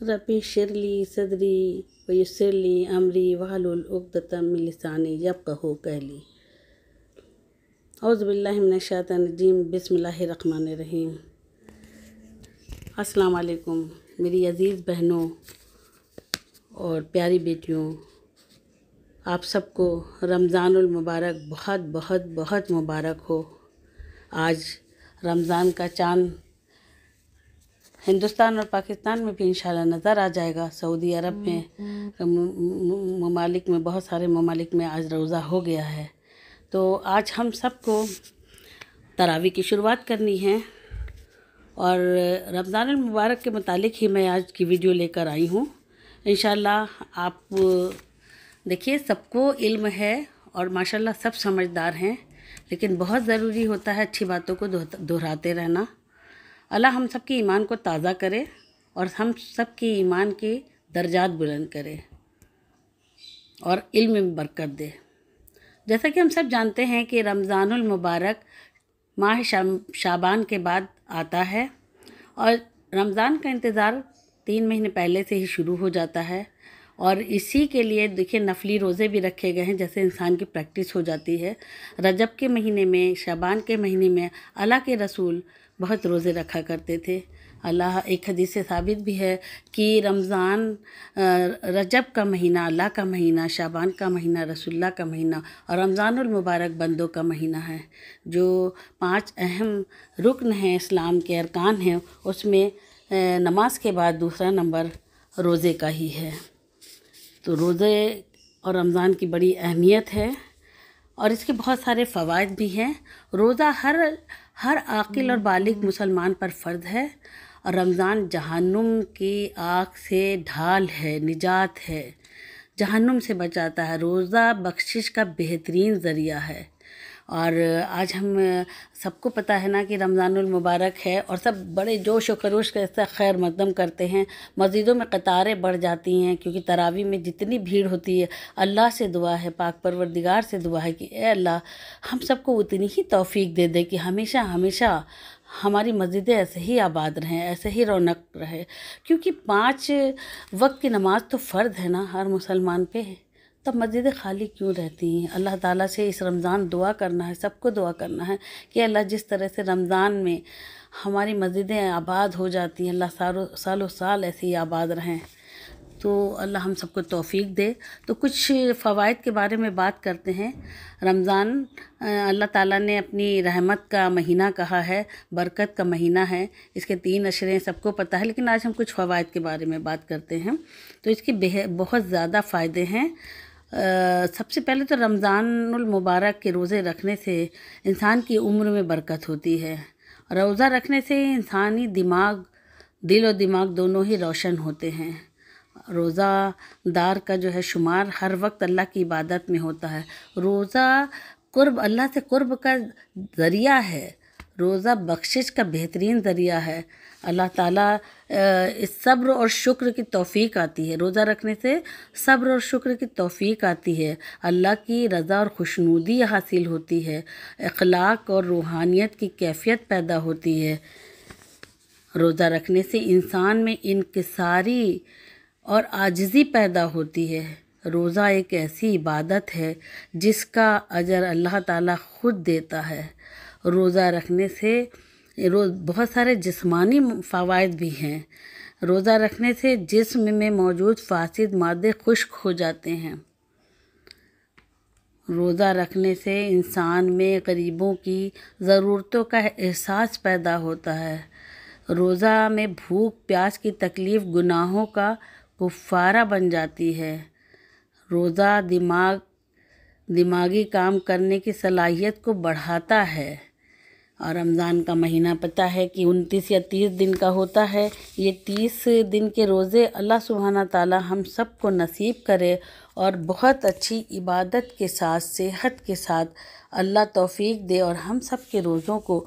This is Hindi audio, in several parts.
रब्बी शिरली सदरी वयस्सिरली अमरी वहलुल उक़दतम मिन लिसानी यफ़क़हू क़ौली। औज़ु बिल्लाहि मिनश शैतानिर रजीम बिस्मिल्लाहिर रहमानिर रहीम। अस्सलाम वालेकुम मेरी अज़ीज़ बहनों और प्यारी बेटियों, आप सबको रमज़ानुल मुबारक बहुत बहुत बहुत मुबारक हो। आज रमज़ान का चाँद हिंदुस्तान और पाकिस्तान में भी इंशाल्लाह नज़र आ जाएगा। सऊदी अरब में ममालिक में बहुत सारे ममालिक में आज रोज़ा हो गया है। तो आज हम सबको तरावी की शुरुआत करनी है और रमज़ानुल मुबारक के मुतालिक ही मैं आज की वीडियो लेकर आई हूँ। इंशाल्लाह आप देखिए, सबको इल्म है और माशाल्लाह सब समझदार हैं, लेकिन बहुत ज़रूरी होता है अच्छी बातों को दोहराते रहना। अल्लाह हम सब की ईमान को ताज़ा करे और हम सब की ईमान की दर्जात बुलंद करे और इल्म में बरकत दे। जैसा कि हम सब जानते हैं कि रमज़ानुल मुबारक माह शाबान के बाद आता है और रमज़ान का इंतज़ार 3 महीने पहले से ही शुरू हो जाता है और इसी के लिए देखिए नफली रोज़े भी रखे गए हैं, जैसे इंसान की प्रैक्टिस हो जाती है। रजब के महीने में, शाबान के महीने में अल्लाह के रसूल बहुत रोज़े रखा करते थे। अल्लाह एक हदीस से साबित भी है कि रमज़ान रजब का महीना अल्लाह का महीना, शाबान का महीना रसूलुल्लाह का महीना और रमज़ानुल मुबारक बंदों का महीना है। जो 5 अहम रुकन हैं, इस्लाम के अरकान हैं, उसमें नमाज के बाद दूसरा नंबर रोज़े का ही है। तो रोज़े और रमज़ान की बड़ी अहमियत है और इसके बहुत सारे फ़वाइद भी हैं। रोज़ा हर आकिल और बालिग मुसलमान पर फ़र्ज़ है और रमज़ान जहन्नुम की आग से ढाल है, निजात है, जहन्नुम से बचाता है। रोज़ा बख्शिश का बेहतरीन ज़रिया है और आज हम सबको पता है ना कि रमज़ानुल मुबारक है और सब बड़े जोश और खरोश के साथ खैर मक़दम करते हैं। मस्जिदों में कतारें बढ़ जाती हैं क्योंकि तरावी में जितनी भीड़ होती है। अल्लाह से दुआ है, पाक परवरदिगार से दुआ है कि ए अल्लाह हम सबको उतनी ही तौफ़ीक दे दे कि हमेशा हमेशा हमारी मस्जिदें ऐसे ही आबाद रहें, ऐसे ही रौनक रहे, क्योंकि 5 वक्त की नमाज तो फ़र्ज़ है ना हर मुसलमान पे, तब मस्जिदें खाली क्यों रहती हैं। अल्लाह ताला से इस रमज़ान दुआ करना है, सबको दुआ करना है कि अल्लाह जिस तरह से रमज़ान में हमारी मस्जिदें आबाद हो जाती हैं, अल्लाह सालों साल ऐसे ही आबाद रहें। तो अल्लाह हम सबको तौफ़ीक दे। तो कुछ फ़वाइद के बारे में बात करते हैं। रमज़ान अल्लाह ताला ने अपनी रहमत का महीना कहा है, बरकत का महीना है। इसके 3 अशरे सबको पता है, लेकिन आज हम कुछ फ़वाइद के बारे में बात करते हैं। तो इसके बहुत ज़्यादा फ़ायदे हैं। सबसे पहले तो रमज़ानुल मुबारक के रोज़े रखने से इंसान की उम्र में बरकत होती है। रोज़ा रखने से इंसानी दिल और दिमाग दोनों ही रोशन होते हैं। रोज़ादार का जो है शुमार हर वक्त अल्लाह की इबादत में होता है। रोज़ा अल्लाह से कुर्ब का ज़रिया है। रोज़ा बख्शिश का बेहतरीन ज़रिया है। अल्लाह ताला इस सब्र और शुक्र की तौफ़ीक आती है। रोज़ा रखने से सब्र और शुक्र की तौफ़ीक आती है। अल्लाह की रज़ा और खुशनुदी हासिल होती है। अखलाक और रूहानियत की कैफियत पैदा होती है। रोज़ा रखने से इंसान में इनकिसारी और आजिज़ी पैदा होती है। रोज़ा एक ऐसी इबादत है जिसका अजर अल्लाह ताला ख़ुद देता है। रोज़ा रखने से बहुत सारे जिस्मानी फ़वाइद भी हैं। रोज़ा रखने से जिस्म में मौजूद फासिद मादे खुश्क हो जाते हैं। रोज़ा रखने से इंसान में गरीबों की ज़रूरतों का एहसास पैदा होता है। रोज़ा में भूख प्यास की तकलीफ़ गुनाहों का कुफ़ारा बन जाती है। रोज़ा दिमागी काम करने की सलाहियत को बढ़ाता है और रमज़ान का महीना पता है कि 29 या 30 दिन का होता है। ये 30 दिन के रोज़े अल्लाह सुब्हाना ताला हम सब को नसीब करे और बहुत अच्छी इबादत के साथ, सेहत के साथ अल्लाह तौफ़ीक दे और हम सब के रोज़ों को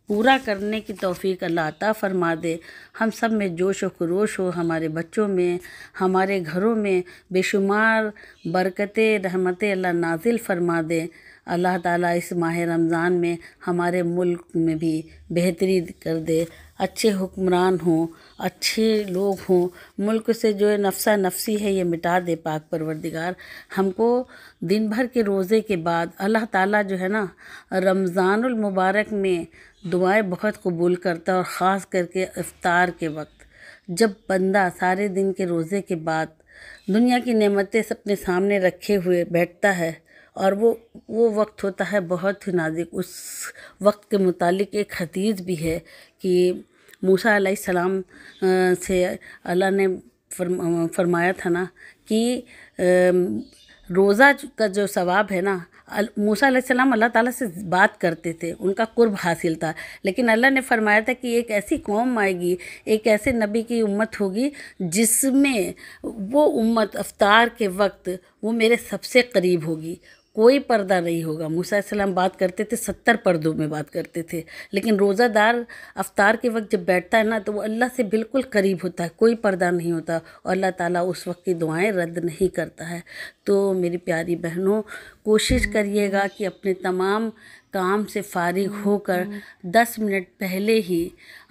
पूरा करने की तौफ़ीक अल्लाह अता फ़रमा दे। हम सब में जोश और खरोश हो, हमारे बच्चों में, हमारे घरों में बेशुमार बरकतें रहमतें अल्लाह नाजिल फ़रमा दे। अल्लाह ताला इस माह रमज़ान में हमारे मुल्क में भी बेहतरी कर दे। अच्छे हुक्मरान हों, अच्छे लोग हों, मुल्क से जो है नफसा नफसी है ये मिटा दे पाक परवरदिगार। हमको दिन भर के रोज़े के बाद अल्लाह ताला जो है ना रमज़ानुल मुबारक में दुआएं बहुत कबूल करता है, और ख़ास करके इफ्तार के वक्त जब बंदा सारे दिन के रोज़े के बाद दुनिया की नेमतें अपने सामने रखे हुए बैठता है, और वो वक्त होता है बहुत ही नाजुक। उस वक्त के मुतालिक एक हदीस भी है कि मूसा अलैहिस्सलाम से अल्लाह ने फरमाया था ना कि रोज़ा का जो सवाब है ना, मूसा अलैहिस्सलाम अल्लाह ताला से बात करते थे, उनका कुर्ब हासिल था, लेकिन अल्लाह ने फरमाया था कि एक ऐसी कौम आएगी, एक ऐसे नबी की उम्मत होगी जिसमें वो उम्मत इफ्तार के वक्त वो मेरे सबसे करीब होगी, कोई पर्दा नहीं होगा। मूसा अलैहिस्सलाम बात करते थे 70 पर्दों में बात करते थे, लेकिन रोज़ादार अफ्तार के वक्त जब बैठता है ना तो वो अल्लाह से बिल्कुल करीब होता है, कोई पर्दा नहीं होता, और अल्लाह ताला उस वक्त की दुआएं रद्द नहीं करता है। तो मेरी प्यारी बहनों, कोशिश करिएगा कि अपने तमाम काम से फारिग होकर 10 मिनट पहले ही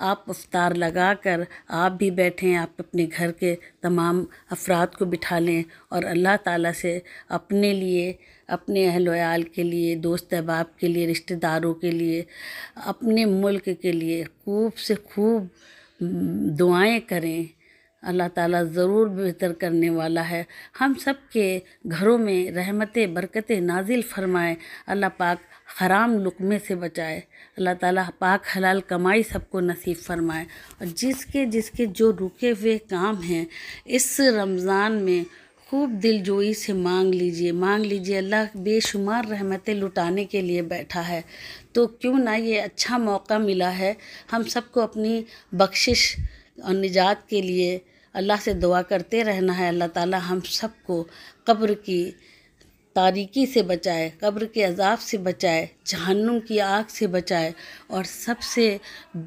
आप इफ्तार लगाकर आप भी बैठें, आप अपने घर के तमाम अफराद को बिठा लें और अल्लाह ताला से अपने लिए, अपने अहल वयाल के लिए, दोस्त अहबाब के लिए, रिश्तेदारों के लिए, अपने मुल्क के लिए खूब से खूब दुआएं करें। अल्लाह ताला ज़रूर बेहतर करने वाला है। हम सब के घरों में रहमतें बरकतें नाजिल फरमाए। अल्लाह पाक हराम लुक़मे से बचाए। अल्लाह ताला पाक हलाल कमाई सबको नसीब फरमाए। और जिसके जिसके जो रुके हुए काम हैं इस रमज़ान में खूब दिलजोई से मांग लीजिए। अल्लाह बेशुमार रहमतें लुटाने के लिए बैठा है, तो क्यों ना ये अच्छा मौका मिला है हम सबको अपनी बख्शिश और निजात के लिए अल्लाह से दुआ करते रहना है। अल्लाह ताला हम सबको कब्र की तारीकी से बचाए, कब्र के अज़ाब से बचाए, जहन्नुम की आग से बचाए, और सबसे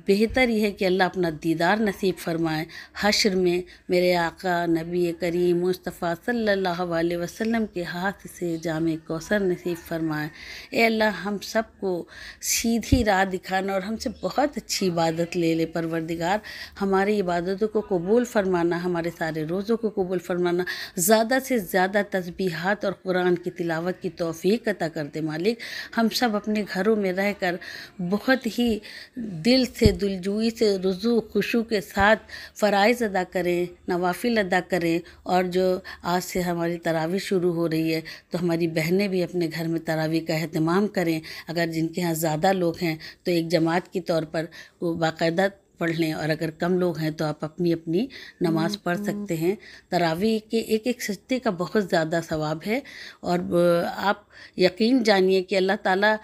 बेहतर यह है कि अल्लाह अपना दीदार नसीब फरमाए। हश्र में मेरे आका नबी करीम मुस्तफ़ा सल्लल्लाहु अलैहि वसल्लम के हाथ से जामे कौसर नसीब फरमाए। ए अल्लाह हम सबको सीधी राह दिखाना और हमसे बहुत अच्छी इबादत ले ले परवरदिगार। हमारी इबादतों को कबूल फरमाना, हमारे सारे रोज़ों को कबूल फरमाना, ज़्यादा से ज़्यादा तस्बीहात और कुरान की तिलावत की तौफ़ीक अता कर दे मालिक। हम सब अपने घरों में रहकर बहुत ही दिल से, दिलजोई से, रुजू खुशू के साथ फ़राइज़ अदा करें, नवाफिल अदा करें। और जो आज से हमारी तरावी शुरू हो रही है तो हमारी बहनें भी अपने घर में तरावी का एहतमाम करें। अगर जिनके यहाँ ज़्यादा लोग हैं तो एक जमात के तौर पर वो बाकायदा पढ़ लें, और अगर कम लोग हैं तो आप अपनी अपनी नमाज़ पढ़ सकते हैं। तरावी के एक एक सजदे का बहुत ज़्यादा सवाब है, और आप यकीन जानिए कि अल्लाह ताला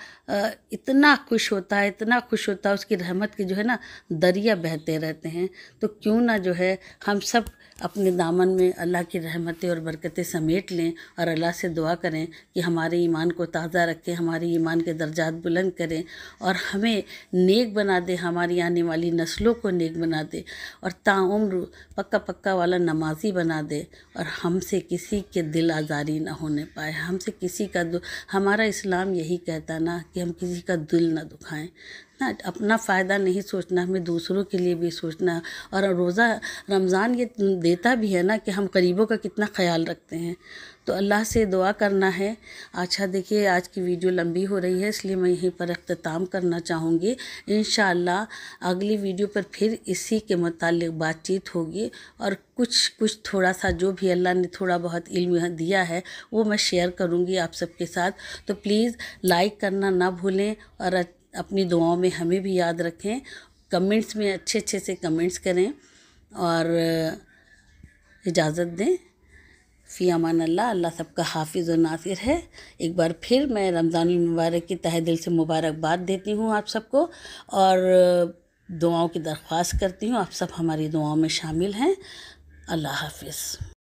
इतना खुश होता है, इतना खुश होता है, उसकी रहमत के जो है ना दरिया बहते रहते हैं। तो क्यों ना जो है हम सब अपने दामन में अल्लाह की रहमतें और बरकतें समेट लें और अल्लाह से दुआ करें कि हमारे ईमान को ताज़ा रखें, हमारे ईमान के दर्जात बुलंद करें, और हमें नेक बना दे, हमारी आने वाली नस्लों को नेक बना दे, और ताउम्र पक्का पक्का वाला नमाजी बना दे, और हमसे किसी के दिल आज़ारी ना होने पाए, हमसे किसी का हमारा इस्लाम यही कहता ना कि हम किसी का दिल ना दुखाएं ना, अपना फ़ायदा नहीं सोचना, हमें दूसरों के लिए भी सोचना। और रोज़ा रमज़ान ये देता भी है ना कि हम गरीबों का कितना ख़याल रखते हैं। तो अल्लाह से दुआ करना है। अच्छा देखिए, आज की वीडियो लंबी हो रही है इसलिए मैं यहीं पर इख्तिताम करना चाहूँगी। इंशाअल्लाह अगली वीडियो पर फिर इसी के मुताल्लिक़ बातचीत होगी, और कुछ थोड़ा सा जो भी अल्लाह ने थोड़ा बहुत इल्म दिया है वो मैं शेयर करूँगी आप सबके साथ। तो प्लीज़ लाइक करना ना भूलें, और अपनी दुआओं में हमें भी याद रखें। कमेंट्स में अच्छे अच्छे से कमेंट्स करें, और इजाज़त दें। फ़ी अमान अल्लाह। अल्लाह सबका हाफिज़ और नासिर है। एक बार फिर मैं रमज़ानुल मुबारक की तहे दिल से मुबारकबाद देती हूँ आप सबको, और दुआओं की दरख्वास्त करती हूँ। आप सब हमारी दुआओं में शामिल हैं। अल्लाह हाफिज़।